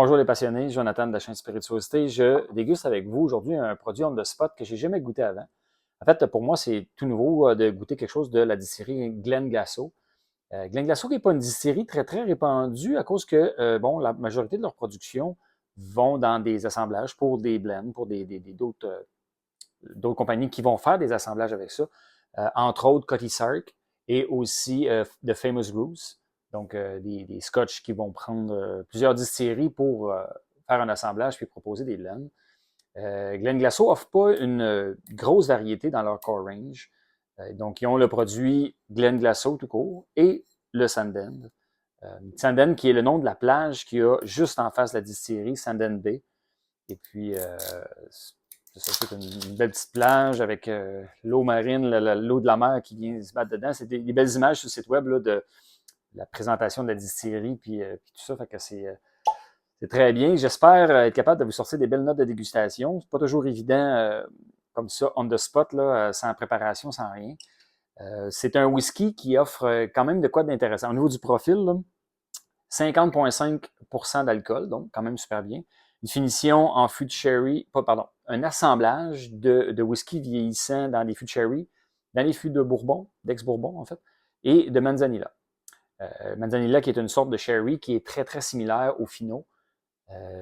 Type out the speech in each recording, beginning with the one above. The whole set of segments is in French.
Bonjour les passionnés, Jonathan de la chaîne Spirituosité. Je déguste avec vous aujourd'hui un produit on the spot que j'ai jamais goûté avant. En fait, pour moi, c'est tout nouveau de goûter quelque chose de la distillerie Glenglassaugh. Glenglassaugh n'est pas une distillerie très répandue à cause que, bon, la majorité de leur production vont dans des assemblages pour des blends, pour d'autres compagnies qui vont faire des assemblages avec ça. Entre autres, Cutty Sark et aussi The Famous Rose. Donc, des scotch qui vont prendre plusieurs distilleries pour faire un assemblage puis proposer des blends. Glenglassaugh offre pas une grosse variété dans leur core range. Donc, ils ont le produit Glenglassaugh tout court et le Sandend. Sandend qui est le nom de la plage qu'il y a juste en face de la distillerie, Sandend Bay. Et puis, c'est une belle petite plage avec l'eau marine, l'eau de la mer qui vient se battre dedans. C'est des belles images sur le site web là, de la présentation de la distillerie puis tout ça. Fait que c'est très bien. J'espère être capable de vous sortir des belles notes de dégustation. C'est pas toujours évident comme ça, on the spot, là, sans préparation, sans rien. C'est un whisky qui offre quand même de quoi d'intéressant. Au niveau du profil, là, 50,5% d'alcool, donc quand même super bien. Une finition en fût de sherry, un assemblage de whisky vieillissant dans des fûts de sherry, dans les fûts de Bourbon, d'ex-Bourbon en fait, et de Manzanilla. Manzanilla qui est une sorte de sherry qui est très similaire au Fino.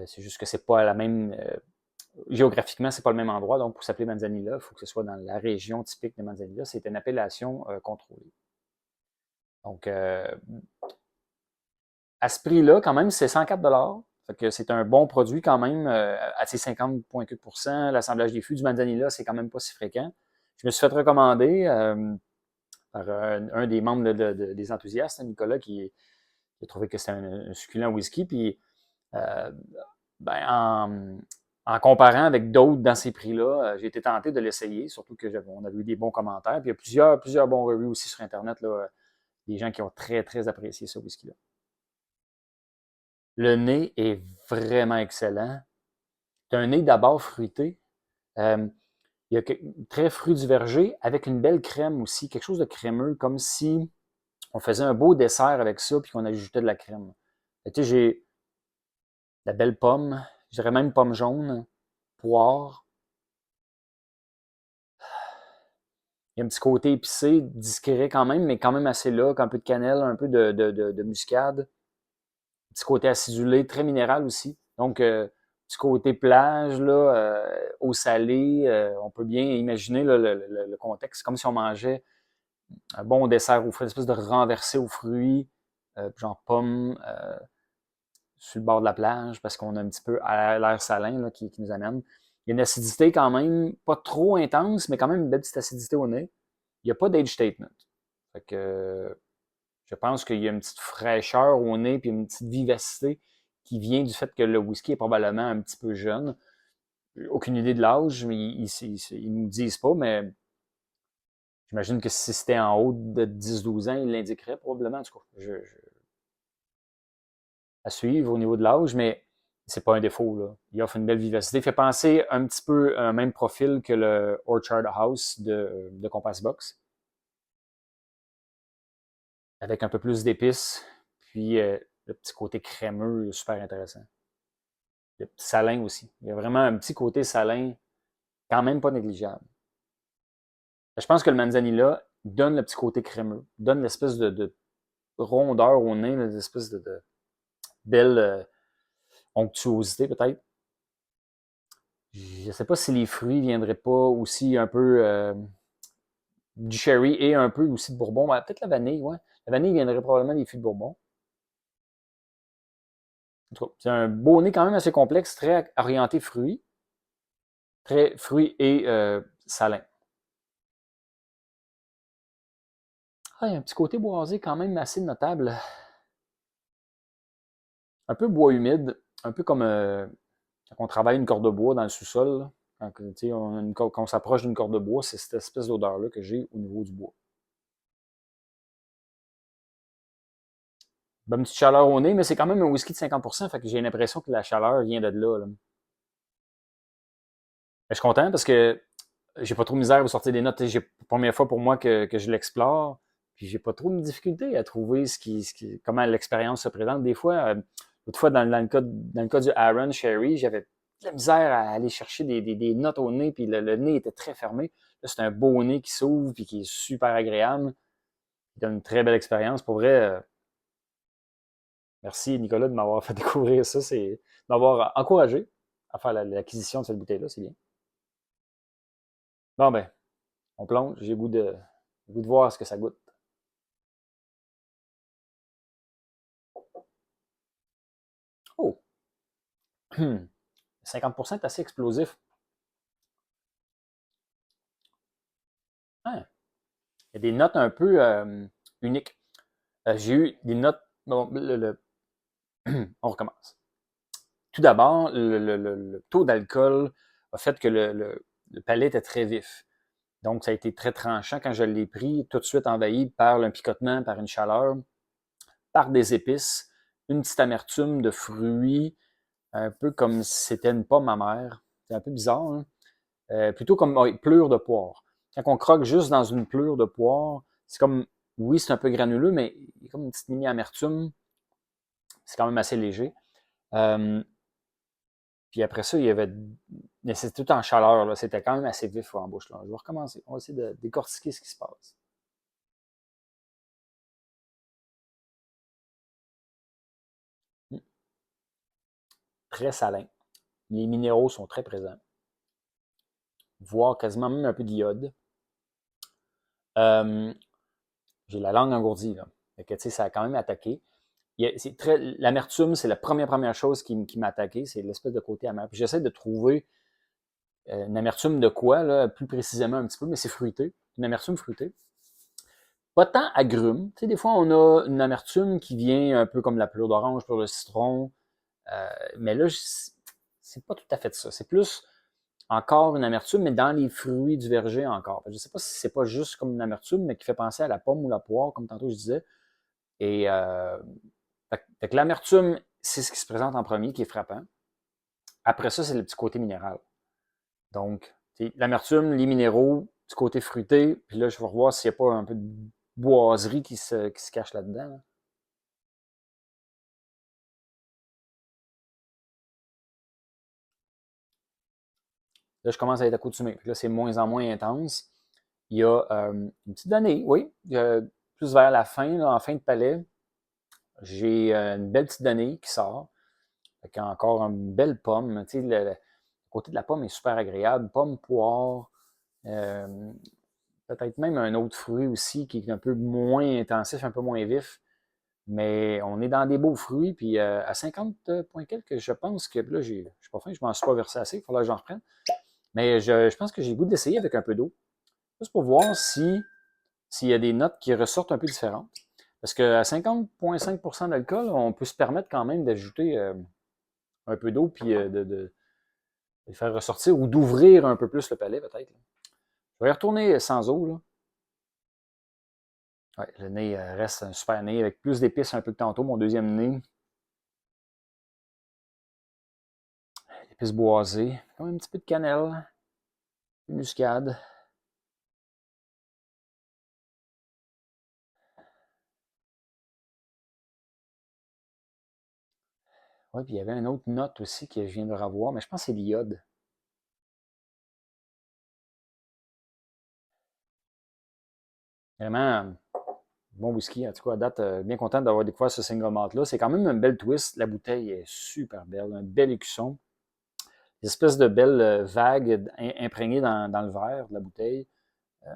C'est juste que c'est pas la même, géographiquement, c'est pas le même endroit, donc pour s'appeler Manzanilla, il faut que ce soit dans la région typique de Manzanilla. C'est une appellation contrôlée. Donc, à ce prix-là, quand même, c'est 104 $. Fait que c'est un bon produit quand même, à ces 50,4%. L'assemblage des fûts du Manzanilla, c'est quand même pas si fréquent. Je me suis fait recommander par un des membres des enthousiastes, Nicolas, qui a trouvé que c'était un succulent whisky. Puis, en comparant avec d'autres dans ces prix-là, j'ai été tenté de l'essayer, surtout que on avait eu des bons commentaires. Puis il y a plusieurs bons reviews aussi sur Internet, là, des gens qui ont très apprécié ce whisky-là. Le nez est vraiment excellent. Tu as un nez d'abord fruité. Il y a très fruit du verger avec une belle crème aussi, quelque chose de crémeux, comme si on faisait un beau dessert avec ça puis qu'on ajoutait de la crème. Tu sais, j'ai de la belle pomme, je dirais même pomme jaune, poire. Il y a un petit côté épicé, discret quand même, mais quand même assez là, un peu de cannelle, un peu de muscade. Un petit côté acidulé, très minéral aussi. Donc, petit côté plage, là, eau salée, on peut bien imaginer là, le contexte. C'est comme si on mangeait un bon dessert aux fruits, une espèce de renversé aux fruits, genre pommes, sur le bord de la plage, parce qu'on a un petit peu l'air salin là, qui nous amène. Il y a une acidité quand même, pas trop intense, mais quand même une belle petite acidité au nez. Il n'y a pas d'age statement. Fait que je pense qu'il y a une petite fraîcheur au nez puis une petite vivacité qui vient du fait que le whisky est probablement un petit peu jeune. Aucune idée de l'âge, mais ils ne nous disent pas, mais j'imagine que si c'était en haut de 10-12 ans, ils l'indiqueraient probablement. En tout cas, à suivre au niveau de l'âge, mais c'est pas un défaut, là. Il offre une belle vivacité. Il fait penser un petit peu un même profil que le Orchard House de Compass Box, avec un peu plus d'épices, puis le petit côté crémeux, super intéressant. Le petit salin aussi. Il y a vraiment un petit côté salin, quand même pas négligeable. Je pense que le Manzanilla donne le petit côté crémeux, donne l'espèce de rondeur au nez, l'espèce de belle onctuosité peut-être. Je ne sais pas si les fruits viendraient pas aussi un peu du sherry et un peu aussi de bourbon. Ouais, peut-être la vanille, ouais. La vanille viendrait probablement des fûts de bourbon. En tout cas, c'est un beau nez quand même assez complexe, très orienté fruits. Très fruits et salin. Ah, il y a un petit côté boisé quand même assez notable. Un peu bois humide, un peu comme quand on travaille une corde de bois dans le sous-sol. Là. Quand on s'approche d'une corde de bois, c'est cette espèce d'odeur-là que j'ai au niveau du bois. Une petite chaleur au nez, mais c'est quand même un whisky de 50%, fait que j'ai l'impression que la chaleur vient de là. Mais je suis content parce que j'ai pas trop de misère à vous sortir des notes. C'est la première fois pour moi que je l'explore. Puis j'ai pas trop de difficulté à trouver comment l'expérience se présente. Des fois, L'autre fois, dans le cas du Aaron Sherry, j'avais de la misère à aller chercher des notes au nez, puis le nez était très fermé. Là, c'est un beau nez qui s'ouvre, puis qui est super agréable. Il donne une très belle expérience. Pour vrai, merci Nicolas de m'avoir fait découvrir ça. C'est de m'avoir encouragé à faire l'acquisition de cette bouteille-là. C'est bien. Bon, ben, on plonge. J'ai le goût de voir ce que ça goûte. Oh! 50% est assez explosif. Hein? Il y a des notes un peu uniques. J'ai eu des notes. Bon, on recommence. Tout d'abord, le taux d'alcool a fait que le palais était très vif. Donc, ça a été très tranchant quand je l'ai pris, tout de suite envahi par un picotement, par une chaleur, par des épices, une petite amertume de fruits, un peu comme si c'était une pomme amère. C'est un peu bizarre, hein? Plutôt comme plure de poire. Quand on croque juste dans une plure de poire, c'est comme, oui, c'est un peu granuleux, mais il y a comme une petite mini amertume. C'est quand même assez léger. Euh, Puis après ça, il y avait. Mais c'était tout en chaleur, là. C'était quand même assez vif en bouche. Là. Je vais recommencer. On va essayer de décortiquer ce qui se passe. Hmm. Très salin. Les minéraux sont très présents. Voire quasiment même un peu d'iode. Euh, j'ai la langue engourdie, là. Fait que, tu sais, ça a quand même attaqué. L'amertume, c'est la première chose qui m'a attaqué. C'est l'espèce de côté amer. Puis j'essaie de trouver une amertume de quoi, là, plus précisément un petit peu, mais c'est fruité. Une amertume fruitée. Pas tant agrume. Tu sais, des fois, on a une amertume qui vient un peu comme la pleure d'orange, pleure de citron. Mais là, c'est pas tout à fait ça. C'est plus encore une amertume, mais dans les fruits du verger encore. Je sais pas si c'est pas juste comme une amertume, mais qui fait penser à la pomme ou la poire, comme tantôt je disais. Et fait que l'amertume, c'est ce qui se présente en premier, qui est frappant. Après ça, c'est le petit côté minéral. Donc, l'amertume, les minéraux, du côté fruité, puis là, je vais revoir s'il n'y a pas un peu de boiserie qui se cache là-dedans. Là. Là, je commence à être accoutumé. Puis là, c'est moins en moins intense. Il y a une petite année, oui, plus vers la fin, là, en fin de palais, j'ai une belle petite année qui sort. Avec encore une belle pomme. Tu sais, le côté de la pomme est super agréable. Pomme, poire, euh, peut-être même un autre fruit aussi qui est un peu moins intensif, un peu moins vif. Mais on est dans des beaux fruits. Puis à 50 points quelques, je pense que là, je suis pas fin, je m'en suis pas versé assez. Il faudra que j'en reprenne. Mais je pense que j'ai le goût d'essayer avec un peu d'eau. Juste pour voir s'il y a des notes qui ressortent un peu différentes. Parce qu'à 50,5% d'alcool, on peut se permettre quand même d'ajouter un peu d'eau puis de le faire ressortir ou d'ouvrir un peu plus le palais peut-être. Je vais y retourner sans eau. Là. Ouais, le nez reste un super nez avec plus d'épices un peu que tantôt. Mon deuxième nez, épices boisées, comme un petit peu de cannelle, de muscade. Ouais, puis il y avait une autre note aussi que je viens de revoir, mais je pense que c'est l'iode. Vraiment, bon whisky. En tout cas, à date, bien content d'avoir découvert ce single malt-là. C'est quand même une belle twist. La bouteille est super belle, un bel écusson. Des espèces de belles vagues imprégnées dans le verre de la bouteille. Euh,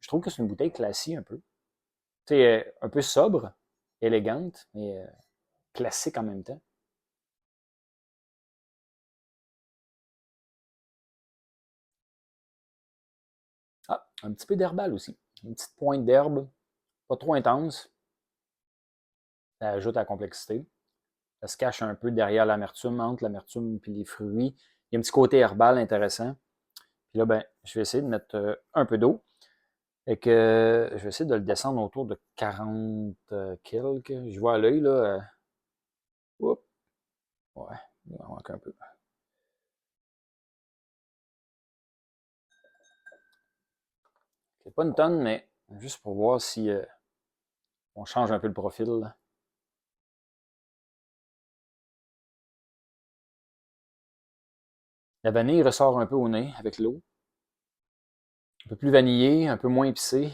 je trouve que c'est une bouteille classique un peu. Tu sais, un peu sobre, élégante, mais classique en même temps. Ah, un petit peu d'herbal aussi. Une petite pointe d'herbe, pas trop intense. Ça ajoute à la complexité. Ça se cache un peu derrière l'amertume, entre l'amertume et les fruits. Il y a un petit côté herbal intéressant. Puis là, ben, je vais essayer de mettre un peu d'eau. Et que je vais essayer de le descendre autour de 40 quelques. Je vois à l'œil, là. Oups, ouais, il en manque un peu. C'est pas une tonne, mais juste pour voir si on change un peu le profil. Là. La vanille ressort un peu au nez avec l'eau. Un peu plus vanillé, un peu moins épicé.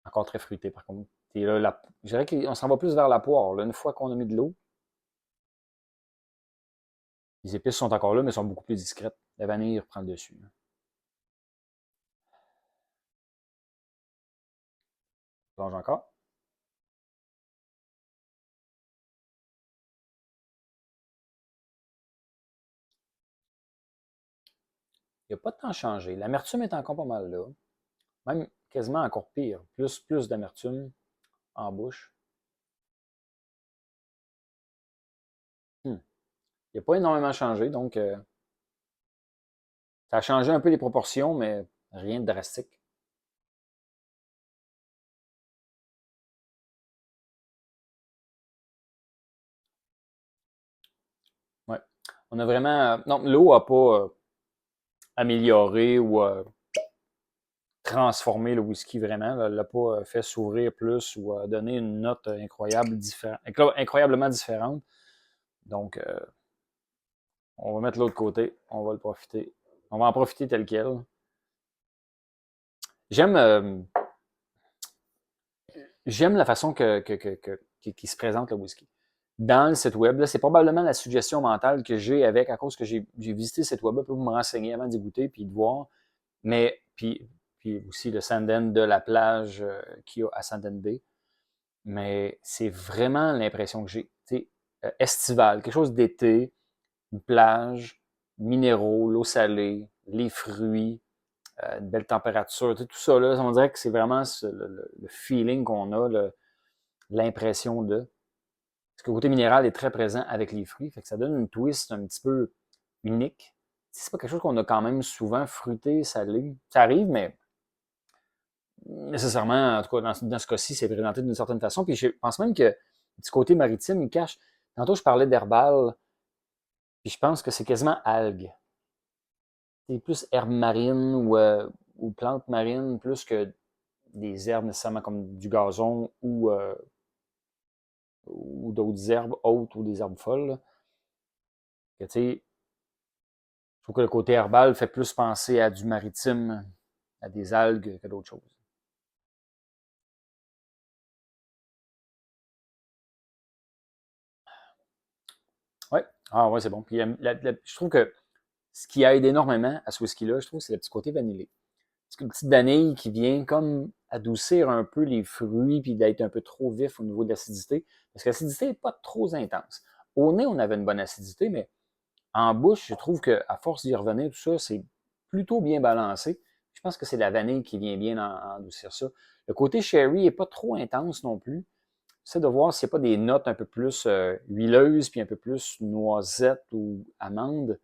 Encore très fruité, par contre. Et là, je dirais qu'on s'en va plus vers la poire. Là, une fois qu'on a mis de l'eau, les épices sont encore là, mais sont beaucoup plus discrètes. La vanille reprend le dessus. Plonge encore. Il n'a pas tant changé. L'amertume est encore pas mal là. Même quasiment encore pire. Plus d'amertume en bouche. Il n'a pas énormément changé, donc ça a changé un peu les proportions, mais rien de drastique. Ouais. On a vraiment. Non, l'eau n'a pas amélioré ou transformé le whisky vraiment. Elle l'a pas fait s'ouvrir plus ou donné une note incroyablement différente. Donc, on va mettre l'autre côté. On va le profiter. On va en profiter tel quel. J'aime j'aime la façon qui se présente le whisky. Dans le site web, c'est probablement la suggestion mentale que j'ai avec, à cause que j'ai visité ce site web pour me renseigner avant d'y goûter puis de voir. Mais, puis aussi le Sanden de la plage qu'il y a à Sanden Bay. Mais c'est vraiment l'impression que j'ai. Estival, quelque chose d'été, une plage, minéraux, l'eau salée, les fruits, une belle température, tout ça, là, on dirait que c'est vraiment le feeling qu'on a, l'impression de. Parce que le côté minéral est très présent avec les fruits, fait que ça donne une twist un petit peu unique. C'est pas quelque chose qu'on a quand même souvent fruité, salé. Ça arrive, mais nécessairement, en tout cas, dans ce cas-ci, c'est présenté d'une certaine façon. Puis je pense même que du côté maritime, il cache. Tantôt, je parlais d'herbal, puis je pense que c'est quasiment algues. C'est plus herbes marines ou plantes marines, plus que des herbes nécessairement comme du gazon ou d'autres herbes hautes ou des herbes folles. Là. Que, je trouve que le côté herbal fait plus penser à du maritime, à des algues que d'autres choses. Ouais. Ah ouais, c'est bon. Puis je trouve que ce qui aide énormément à ce whisky-là, je trouve, c'est le petit côté vanillé. Parce qu'une petite vanille qui vient comme adoucir un peu les fruits puis d'être un peu trop vif au niveau de l'acidité. Parce que l'acidité n'est pas trop intense. Au nez, on avait une bonne acidité, mais en bouche, je trouve qu'à force d'y revenir, tout ça, c'est plutôt bien balancé. Je pense que c'est la vanille qui vient bien adoucir ça. Le côté sherry n'est pas trop intense non plus. J'essaie de voir s'il n'y a pas des notes un peu plus huileuses puis un peu plus noisette ou amande.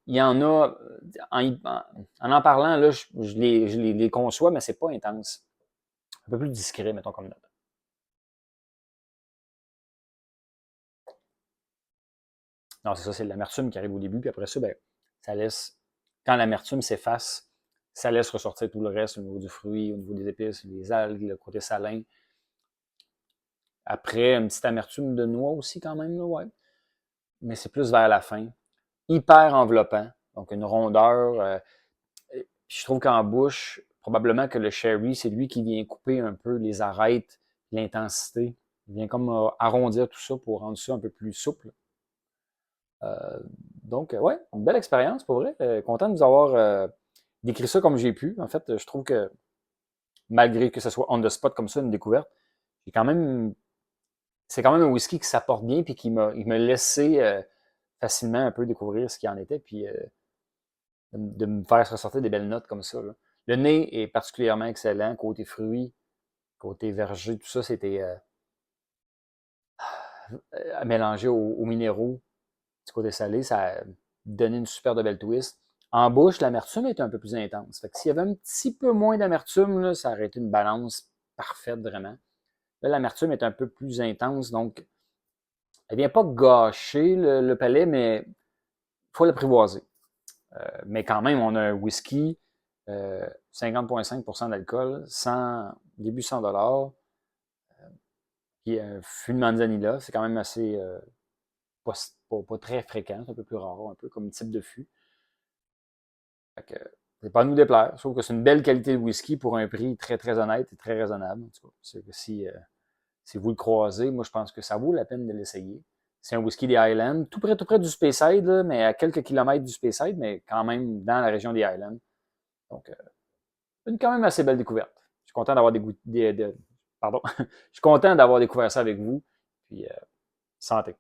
Il y en a, en parlant, là, je les conçois, mais c'est pas intense. Un peu plus discret, mettons, comme note. Non, c'est ça, c'est l'amertume qui arrive au début, puis après ça, ben, ça laisse, quand l'amertume s'efface, ça laisse ressortir tout le reste au niveau du fruit, au niveau des épices, les algues, le côté salin. Après, une petite amertume de noix aussi, quand même, là, ouais. Mais c'est plus vers la fin. Hyper enveloppant, donc une rondeur. Puis je trouve qu'en bouche, probablement que le sherry, c'est lui qui vient couper un peu les arêtes, l'intensité. Il vient comme arrondir tout ça pour rendre ça un peu plus souple. Euh, donc, ouais, une belle expérience pour vrai. Content de vous avoir décrit ça comme j'ai pu. En fait, je trouve que malgré que ce soit on the spot comme ça, une découverte, j'ai quand même, c'est quand même un whisky qui s'apporte bien puis il m'a laissé facilement un peu découvrir ce qu'il en était puis de me faire ressortir des belles notes comme ça. Là. Le nez est particulièrement excellent, côté fruits, côté verger, tout ça, c'était à mélanger aux minéraux du côté salé, ça a donné une super de belle twist. En bouche, l'amertume est un peu plus intense. Fait que s'il y avait un petit peu moins d'amertume, là, ça aurait été une balance parfaite, vraiment. Là, l'amertume est un peu plus intense, donc elle vient pas gâcher le palais, mais il faut l'apprivoiser. Mais quand même, on a un whisky, 50,5% d'alcool, début 100 $, puis un fût de manzanilla, c'est quand même assez pas très fréquent, c'est un peu plus rare, un peu comme type de fût. Fait que, c'est pas à nous déplaire. Je trouve que c'est une belle qualité de whisky pour un prix très, très honnête et très raisonnable. En tout cas, si vous le croisez, moi, je pense que ça vaut la peine de l'essayer. C'est un whisky des Highlands, tout près du Speyside, là, mais à quelques kilomètres du Speyside, mais quand même dans la région des Highlands. Donc, une quand même assez belle découverte. Je suis content d'avoir pardon. Je suis content d'avoir découvert ça avec vous. Puis, santé.